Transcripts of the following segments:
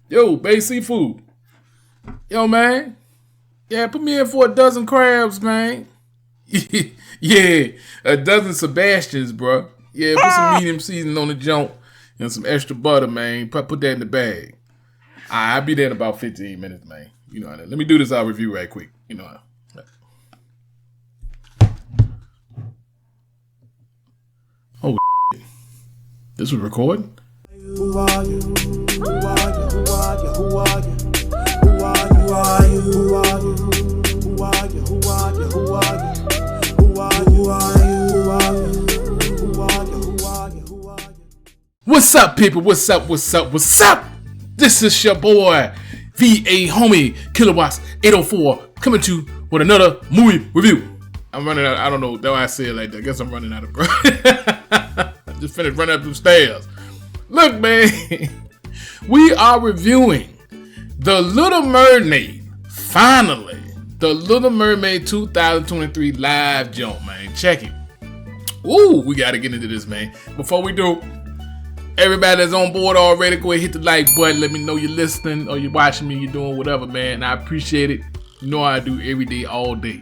Yo, Bay Seafood. Yo, man. Yeah, put me in for a dozen crabs, man. Yeah, a dozen Sebastians, bro. Yeah, put some medium seasoning on the joint and some extra butter, man. Put that in the bag. I'll be there in about 15 minutes, man. You know, let me do this review right quick. You know. Oh, this was recording? Who are you? Who are you? Who are you? Who are you? Who are you? Who are you? Who are you? Who are you? Who are you? Who are you? Who are you? Who are you? Who are you? Who are you? Who are you? What's up, people? What's up? What's up? What's up? This is your boy, VA Homie Kilowatts 804, coming to you with another movie review. I'm running out. I don't know why I say it like that. I guess I'm running out of breath. I just finished running up them stairs. Look, man, we are reviewing The Little Mermaid. Finally, The Little Mermaid 2023 live jump, man. Check it. Ooh, we got to get into this, man. Before we do, everybody that's on board already, go ahead, hit the like button. Let me know you're listening or you're watching me, you're doing whatever, man. I appreciate it. You know I do every day, all day.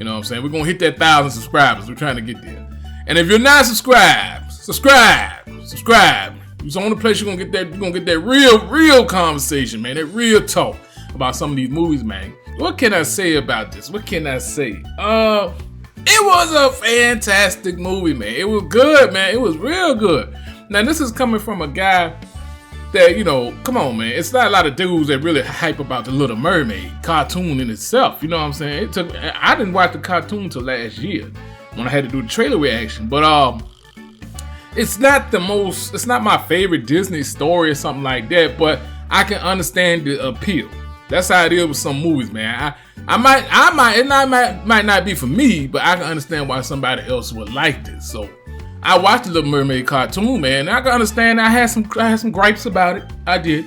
You know what I'm saying? We're going to hit that 1,000 subscribers. We're trying to get there. And if you're not subscribed, subscribe. It's the only place you're gonna get that real conversation, man. That real talk about some of these movies, man. What can I say about this? What can I say? It was a fantastic movie, man. It was good, man. It was real good. Now, this is coming from a guy that, you know, come on, man. It's not a lot of dudes that really hype about the Little Mermaid cartoon in itself. You know what I'm saying? I didn't watch the cartoon till last year when I had to do the trailer reaction, but it's not my favorite Disney story or something like that, but I can understand the appeal. That's how it is with some movies, man. It might not be for me, but I can understand why somebody else would like this. So I watched the Little Mermaid cartoon, man, and I can understand I had some gripes about it. I did.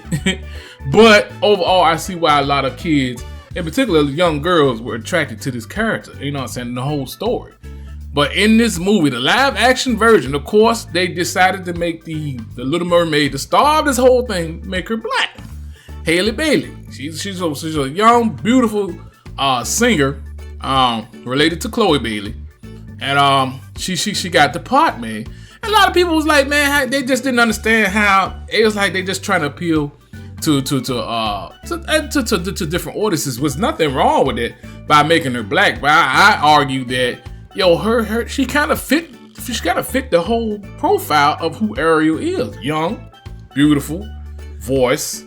But overall, I see why a lot of kids, in particular young girls, were attracted to this character, you know what I'm saying, the whole story. But in this movie, the live action version, of course, they decided to make the Little Mermaid, the star of this whole thing, make her black. Halle Bailey. She's a young, beautiful singer related to Chloe Bailey. And she got the part, man. And a lot of people was like, man, they just didn't understand how it was like they just trying to appeal to different audiences. Was nothing wrong with it by making her black. But I argue that she kind of fit the whole profile of who Ariel is. Young, beautiful, voice,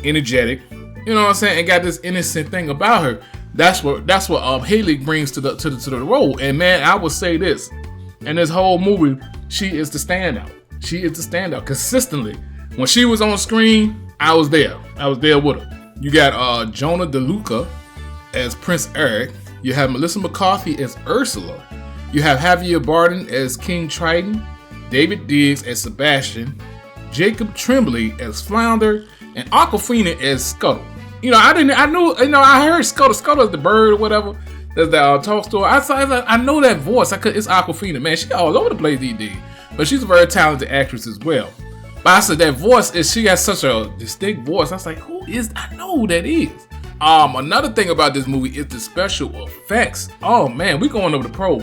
energetic, you know what I'm saying, and got this innocent thing about her. That's what Halle brings to the role. And man, I would say this, in this whole movie, she is the standout. She is the standout consistently. When she was on screen, I was there with her. You got Jonah DeLuca as Prince Eric. You have Melissa McCarthy as Ursula. You have Javier Bardem as King Triton. David Diggs as Sebastian. Jacob Tremblay as Flounder. And Awkwafina as Scuttle. You know, I heard Scuttle. Scuttle is the bird or whatever. That's the talk story. I know that voice. It's Awkwafina, man. She's all over the place these days. But she's a very talented actress as well. But I said that voice she got such a distinct voice. I was like, I know who that is. Another thing about this movie is the special effects. Oh man, we going over the pros.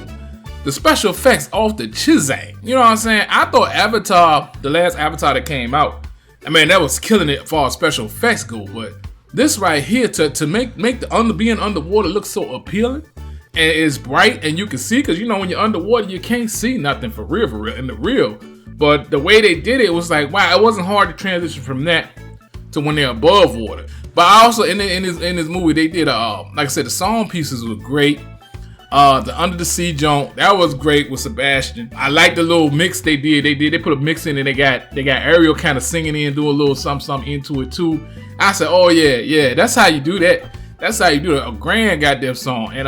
The special effects off the Chizang. You know what I'm saying? I thought Avatar, the last Avatar that came out, I mean, that was killing it for special effects go. But this right here to make the being underwater look so appealing, and it's bright and you can see, because you know when you're underwater you can't see nothing for real in the real. But the way they did it was like, wow, it wasn't hard to transition from that to when they're above water. But also in this movie they did like I said, the song pieces were great. The Under the Sea joint, that was great with Sebastian. I like the little mix they did. They put a mix in and they got Ariel kind of singing in, do a little something into it too. I said, oh yeah, that's how you do that. That's how you do it. A grand goddamn song. And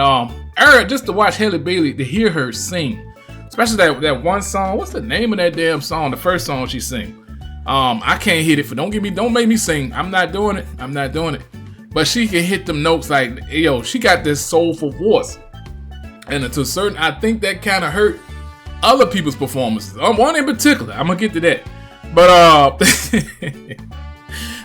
Ariel, just to watch Halle Bailey, to hear her sing, especially that one song. What's the name of that damn song? The first song she sang. I can't hit it don't make me sing. I'm not doing it. But she can hit them notes like, yo, she got this soulful voice. And to a certain, I think that kind of hurt other people's performances. One in particular, I'm gonna get to that. But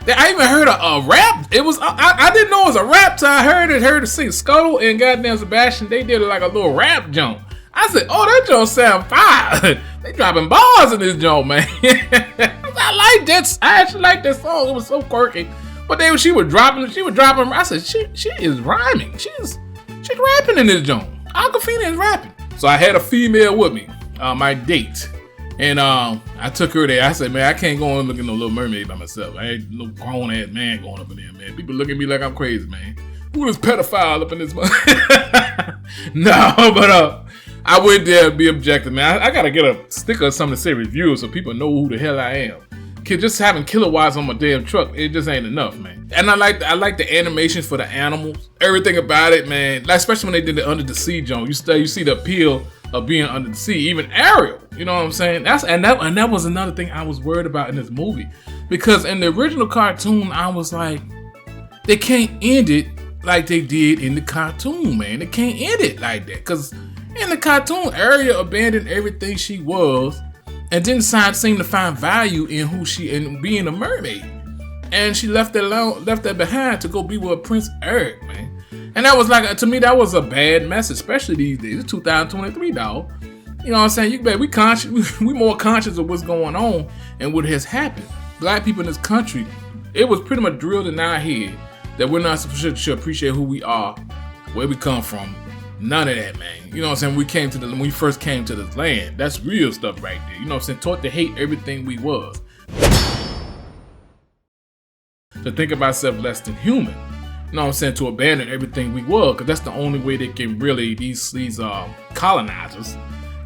I even heard a rap. It was I didn't know it was a rap till I heard it sing Scuttle and goddamn Sebastian. They did like a little rap jump. I said, oh, that joint sound fire. They dropping bars in this joint, man. I like that. I actually like that song. It was so quirky. But then she was dropping. I said, she is rhyming. She's rapping in this joint. Awkwafina is rapping. So I had a female with me, my date. And I took her there. I said, man, I can't go and look at no Little Mermaid by myself. I ain't no grown ass man going up in there, man. People look at me like I'm crazy, man. Who is pedophile up in this month? No, but I went there to be objective, man. I gotta get a sticker or something to say review so people know who the hell I am. Just having kilowatts on my damn truck, it just ain't enough, man. And I like the animations for the animals, everything about it, man. Like, especially when they did the Under the Sea joint, you see the appeal of being under the sea. Even Ariel, you know what I'm saying? That was another thing I was worried about in this movie, because in the original cartoon, I was like, they can't end it like they did in the cartoon, man. They can't end it like that, because in the cartoon, Ariel abandoned everything she was and didn't seem to find value in who she in being a mermaid, and she left that behind to go be with Prince Eric, man. And that was like, to me, that was a bad message, especially these days. It's 2023, dog. You know what I'm saying? We more conscious of what's going on and what has happened. Black people in this country, it was pretty much drilled in our head that we're not supposed to appreciate who we are, where we come from. None of that, man. You know what I'm saying? When we first came to this land, that's real stuff right there. You know what I'm saying? Taught to hate everything we was. To think about ourselves less than human. You know what I'm saying? To abandon everything we were, because that's the only way they can really, these colonizers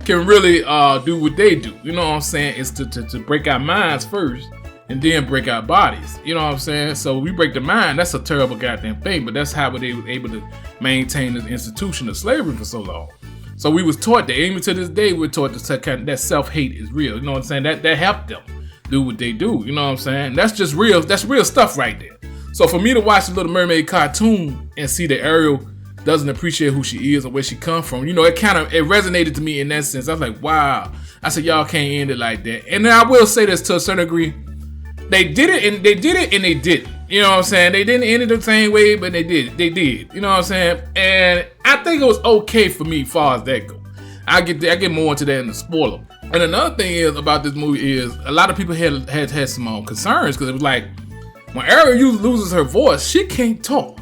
can really do what they do. You know what I'm saying? Is to break our minds first and then break our bodies. You know what I'm saying? So we break the mind, that's a terrible goddamn thing, but that's how they were able to maintain the institution of slavery for so long. So we was taught that, even to this day, we're taught that self-hate is real. You know what I'm saying? That helped them do what they do. You know what I'm saying? That's just real. That's real stuff right there. So for me to watch the Little Mermaid cartoon and see that Ariel doesn't appreciate who she is or where she come from, you know, it resonated to me in that sense. I was like, wow. I said, y'all can't end it like that. And then I will say this to a certain degree. They did it and they didn't. You know what I'm saying? They didn't end it the same way, but they did. You know what I'm saying? And I think it was okay for me as far as that go. I get more into that in the spoiler. And another thing is about this movie is a lot of people had some concerns, because it was like, when Ariel loses her voice, she can't talk.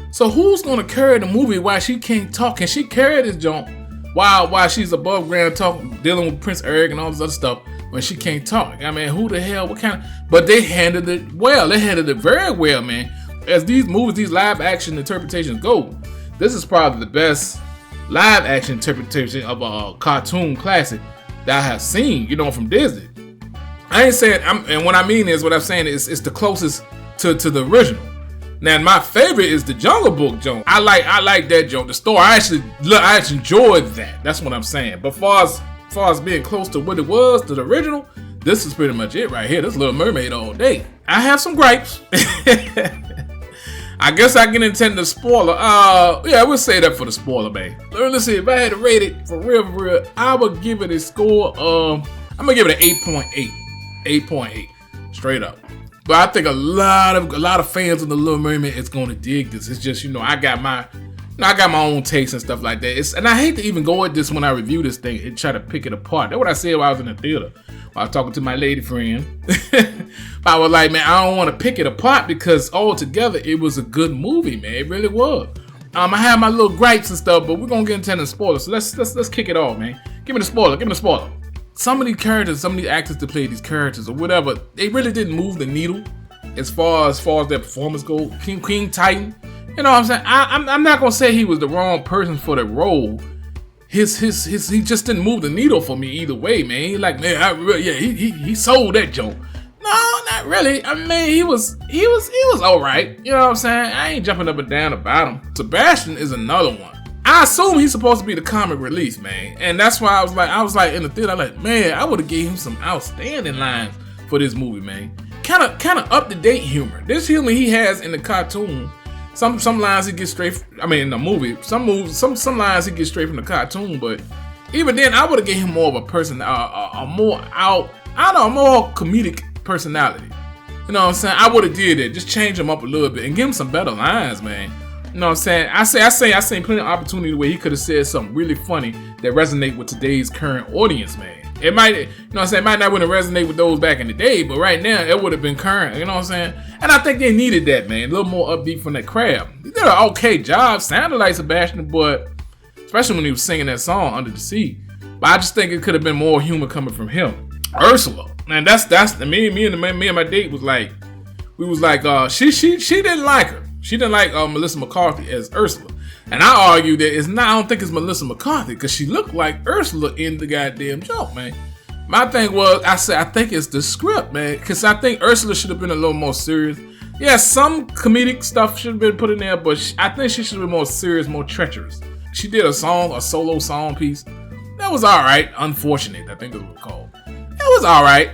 So who's gonna carry the movie while she can't talk? Can she carry this jump while she's above ground talking, dealing with Prince Eric and all this other stuff when she can't talk? I mean, who the hell? What kind of? But they handled it well. They handled it very well, man. As these movies, these live action interpretations go, this is probably the best live action interpretation of a cartoon classic that I have seen. You know, from Disney. I ain't saying, and what I mean is, what I'm saying is, it's the closest to the original. Now, my favorite is the Jungle Book joint. I like that joint. The story, I actually enjoyed that. That's what I'm saying. But far as being close to what it was, to the original, this is pretty much it right here. This Little Mermaid all day. I have some gripes. I guess I get into the spoiler. Yeah, we'll say that for the spoiler, man. Let's see, if I had to rate it for real, I would give it a score of, I'm gonna give it an 8.8. 8.8, straight up. But I think a lot of fans of the Little Mermaid is gonna dig this. It's just, you know, I got my own taste and stuff like that. And I hate to even go at this when I review this thing and try to pick it apart. That's what I said while I was in the theater. While I was talking to my lady friend. I was like, man, I don't want to pick it apart, because altogether it was a good movie, man. It really was. I had my little gripes and stuff, but we're gonna get into the spoilers. So let's kick it off, man. Give me the spoiler. Some of these characters, some of these actors that play these characters or whatever, they really didn't move the needle as far as their performance goes. King Titan, you know what I'm saying? I'm not gonna say he was the wrong person for the role. He just didn't move the needle for me either way, man. He sold that joke. No, not really. I mean, he was all right. You know what I'm saying? I ain't jumping up and down about him. Sebastian is another one. I assume he's supposed to be the comic relief, man, and that's why I was like in the theater, man, I would have gave him some outstanding lines for this movie, man. Kind of up to date humor. This humor he has in the cartoon. Some lines he gets straight. In the movie, some lines he gets straight from the cartoon. But even then, I would have gave him more of a person, more comedic personality. You know what I'm saying? I would have did it. Just change him up a little bit and give him some better lines, man. You know what I'm saying? I seen plenty of opportunity where he could have said something really funny that resonate with today's current audience, man. It might, you know what I'm saying? It might not wouldn't resonate with those back in the day, but right now it would have been current. You know what I'm saying? And I think they needed that, man. A little more upbeat from that Crab. He did an okay job. Sounded like Sebastian, but especially when he was singing that song Under the Sea. But I just think it could have been more humor coming from him. Ursula, man, that's me and my date was like, we was like, she didn't like her. She didn't like Melissa McCarthy as Ursula. And I argue that it's not, I don't think it's Melissa McCarthy because she looked like Ursula in the goddamn joke, man. My thing was, I said, I think it's the script, man, because I think Ursula should have been a little more serious. Yeah, some comedic stuff should have been put in there, but I think she should have been more serious, more treacherous. She did a solo song piece. That was all right. Unfortunate, I think is what it's called. It was all right.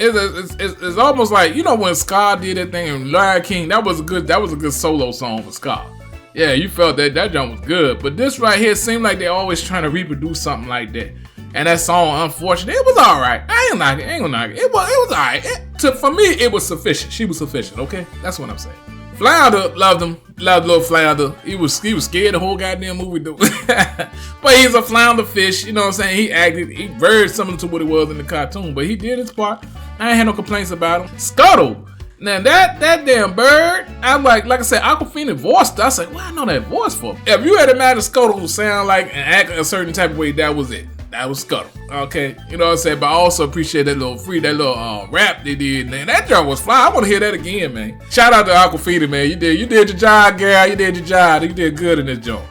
It's almost like, you know, when Scar did that thing in Lion King, that was a good solo song for Scar. Yeah, you felt that jump was good. But this right here seemed like they're always trying to reproduce something like that. And that song, unfortunately, it was all right. I ain't gonna knock it. It was all right. For me, it was sufficient. She was sufficient, okay? That's what I'm saying. Flounder, loved him. Loved little Flounder. He was scared the whole goddamn movie, dude. But he's a flounder fish, you know what I'm saying? He very similar to what it was in the cartoon, but he did his part. I ain't had no complaints about him. Scuttle. Now that damn bird, I'm like I said, Aquafina voiced. I was like, why I know that voice for? If you had imagined Scuttle would sound like and act a certain type of way, that was it. That was Scuttle. Okay, you know what I'm saying? But I also appreciate that little rap they did. Man, that job was fly. I want to hear that again, man. Shout out to Aquafina, man. You did your job, girl. You did your job. You did good in this joint.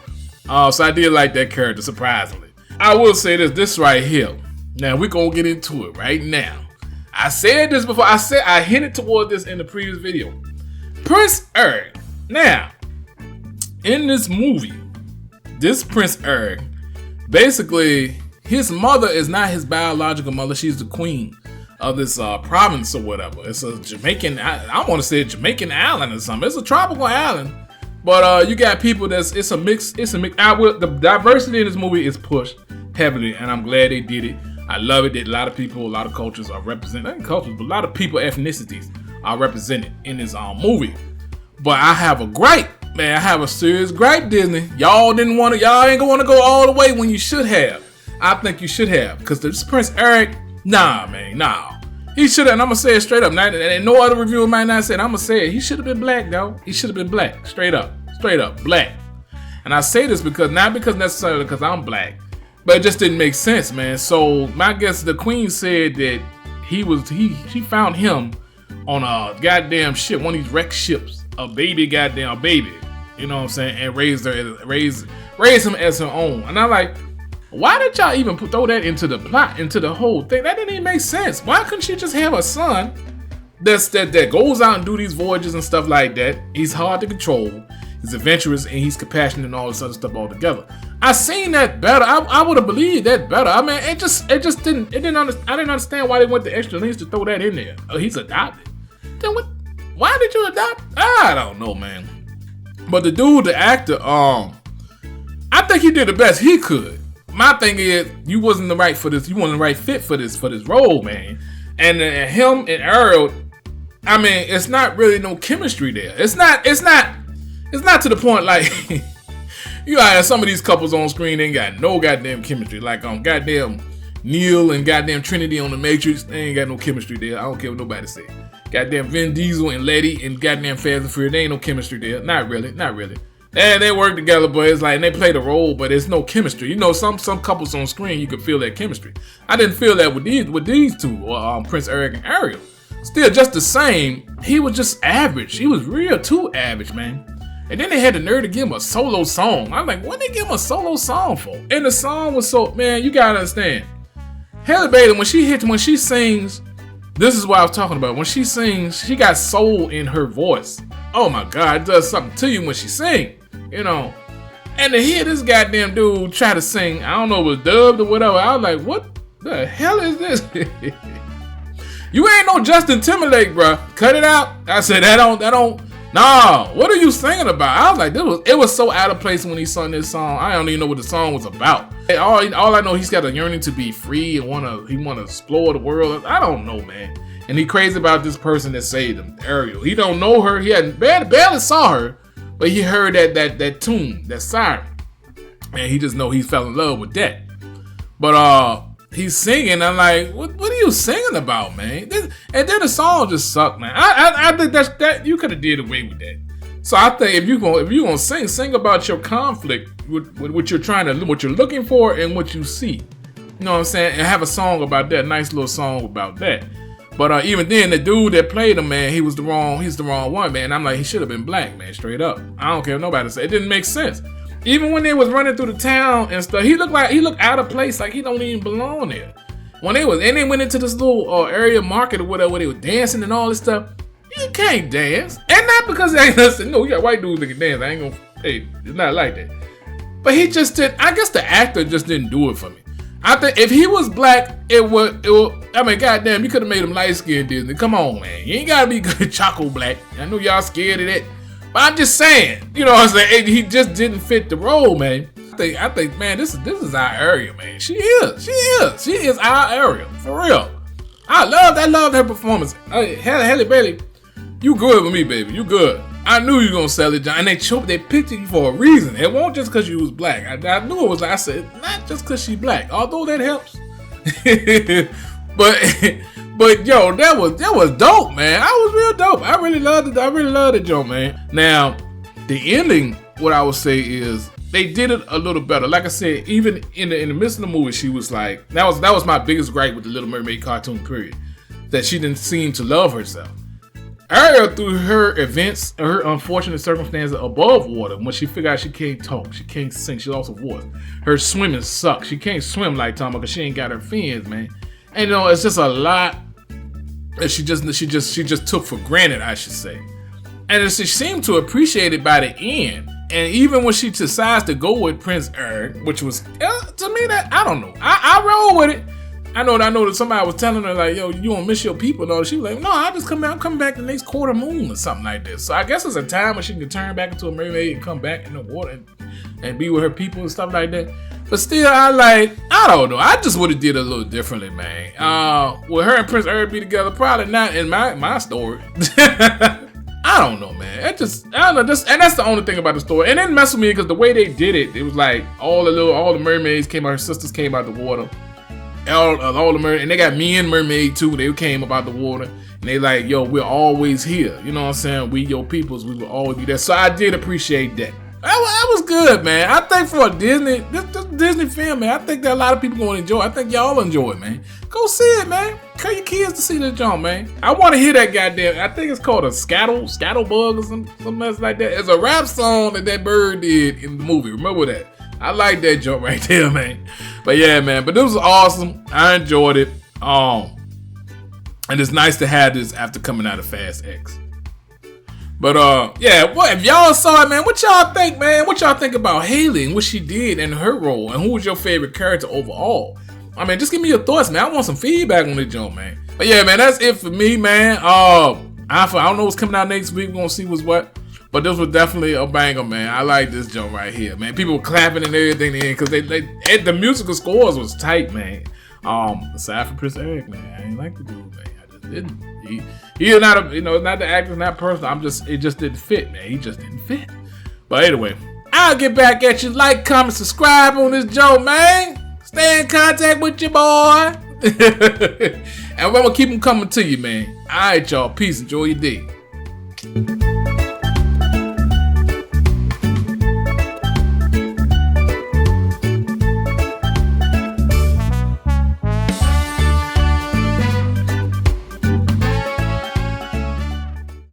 So I did like that character, surprisingly. I will say this right here. Now we're gonna get into it right now. I said this before. I hinted toward this in the previous video. Prince Eric. Now, in this movie, this Prince Eric, basically, his mother is not his biological mother. She's the queen of this province or whatever. It's a Jamaican, I want to say a Jamaican island or something. It's a tropical island. But you got people it's a mix. The diversity in this movie is pushed heavily, and I'm glad they did it. I love it that a lot of people, a lot of cultures are represented. Not cultures, but a lot of people, ethnicities are represented in this movie. But I have a gripe, man. I have a serious gripe, Disney. Y'all ain't gonna want to go all the way when you should have. I think you should have, because this Prince Eric, nah. He should have, and I'm gonna say it straight up. And no other reviewer might not say it. I'm gonna say it. He should have been black, though. He should have been black, straight up, black. And I say this not because necessarily because I'm black, but it just didn't make sense, man. So my guess, the queen said that she found him on a goddamn ship, one of these wrecked ships, a baby, you know what I'm saying, and raised him as her own. And I'm like, why did y'all even throw that into the plot, into the whole thing? That didn't even make sense. Why couldn't she just have a son that goes out and do these voyages and stuff like that? He's hard to control, he's adventurous, and he's compassionate and all this other stuff all together. I seen that better. I would have believed that better. I mean, it just didn't. I didn't understand why they went the extra lengths to throw that in there. Oh, he's adopted. Then what? Why did you adopt? I don't know, man. But the dude, the actor, I think he did the best he could. My thing is, you wasn't the right for this. You wasn't the right fit for this role, man. And him and Ariel, I mean, it's not really no chemistry there. It's not to the point like you got some of these couples on screen, they ain't got no goddamn chemistry. Like goddamn Neil and goddamn Trinity on the Matrix, they ain't got no chemistry there. I don't care what nobody say. Goddamn Vin Diesel and Letty and goddamn Fast and Furious, there ain't no chemistry there. Not really. And they work together, but it's like they play the role, but there's no chemistry. You know, some couples on screen, you could feel that chemistry. I didn't feel that with these two, Prince Eric and Ariel. Still just the same. He was just average. He was real too average, man. And then they had the nerve to give him a solo song. I'm like, what did they give him a solo song for? And the song was so, man, you gotta understand. Halle Bailey, when she sings, this is what I was talking about. When she sings, she got soul in her voice. Oh my God, it does something to you when she sings. You know, and to hear this goddamn dude try to sing, I don't know, it was dubbed or whatever. I was like, what the hell is this? You ain't no Justin Timberlake, bro. Cut it out. I said, that don't. Nah, what are you singing about? I was like, it was so out of place when he sung this song. I don't even know what the song was about. All I know, he's got a yearning to be free and he wanna explore the world. I don't know, man. And he crazy about this person that saved him, Ariel. He don't know her. He hadn't barely saw her, but he heard that tune, that siren. And he just know he fell in love with that. But he's singing. I'm like, what are you singing about, man? And then the song just sucked, man. I think that you could have did away with that. So I think if you gonna sing about your conflict with what you're what you're looking for and what you see. You know what I'm saying? And have a song about that, nice little song about that. But even then, the dude that played him, man, he's the wrong one, man. I'm like, he should have been black, man, straight up. I don't care if nobody say it. Didn't make sense. Even when they was running through the town and stuff, he looked out of place, like he don't even belong there. And they went into this little area market or whatever, where they were dancing and all this stuff. You can't dance, and not because they ain't nothing. No, you got white dudes that can dance. I ain't gonna. Hey, it's not like that. But he just did. I guess the actor just didn't do it for me. I think if he was black, it would. I mean, goddamn, you could have made him light skinned Disney. Come on, man. You ain't gotta be good choco black. I know y'all scared of that, but I'm just saying. You know what I'm saying? He just didn't fit the role, man. I think, man, this is our Ariel, man. She is our Ariel for real. I loved her performance. Halle Bailey, you good with me, baby. You good. I knew you gonna sell it, John. And they picked you for a reason. It won't just because you was black. I knew it was. I said not just because she black, although that helps. but yo, that was dope, man. I was real dope. I really loved it, Joe, man. Now, the ending, what I would say is they did it a little better. Like I said, even in the midst of the movie, she was like, that was my biggest gripe with the Little Mermaid cartoon, period. That she didn't seem to love herself. Ariel, through her events, her unfortunate circumstances above water, when she figured out she can't talk, she can't sing, she lost her voice. Her swimming sucks. She can't swim like Tama because she ain't got her fins, man. And it's just a lot that she just took for granted, I should say. And she seemed to appreciate it by the end. And even when she decides to go with Prince Eric, which was to me that I don't know, I roll with it. I know that somebody was telling her like, yo, you don't miss your people, though. She was like, no, I'm coming back the next quarter moon or something like this. So I guess it's a time when she can turn back into a mermaid and come back in the water and be with her people and stuff like that. But still, I don't know. I just would have did it a little differently, man. Will her and Prince Eric be together? Probably not in my story. I don't know, man. I don't know. And that's the only thing about the story. And it messed with me because the way they did it, it was like all the mermaids came out. Her sisters came out the water. All the mermaids, and they got me and mermaid too. They came about the water, and they like, yo, we're always here. You know what I'm saying? We your peoples. We will always be there. So I did appreciate that. That was good, man. I think for a this Disney film, man, I think that a lot of people gonna enjoy. I think y'all enjoy it, man. Go see it, man. Tell your kids to see this joint, man. I want to hear that goddamn. I think it's called a scattlebug or something else like that. It's a rap song that bird did in the movie. Remember that? I like that joke right there, man. But yeah, man. But this was awesome. I enjoyed it. And it's nice to have this after coming out of Fast X. But yeah, what if y'all saw it, man? What y'all think, man? What y'all think about Halle and what she did in her role, and who was your favorite character overall? I mean, just give me your thoughts, man. I want some feedback on this joke, man. But yeah, man, that's it for me, man. I don't know what's coming out next week. We're gonna see what's what. But this was definitely a banger, man. I like this joint right here, man. People were clapping and everything in because the musical scores was tight, man. Aside from Prince Eric, man, I ain't like the dude, man. I just didn't. He's not not the actor, not personal. It just didn't fit, man. He just didn't fit. But anyway, I'll get back at you. Like, comment, subscribe on this joke, man. Stay in contact with your boy. And we're gonna keep them coming to you, man. All right, y'all. Peace. Enjoy your day.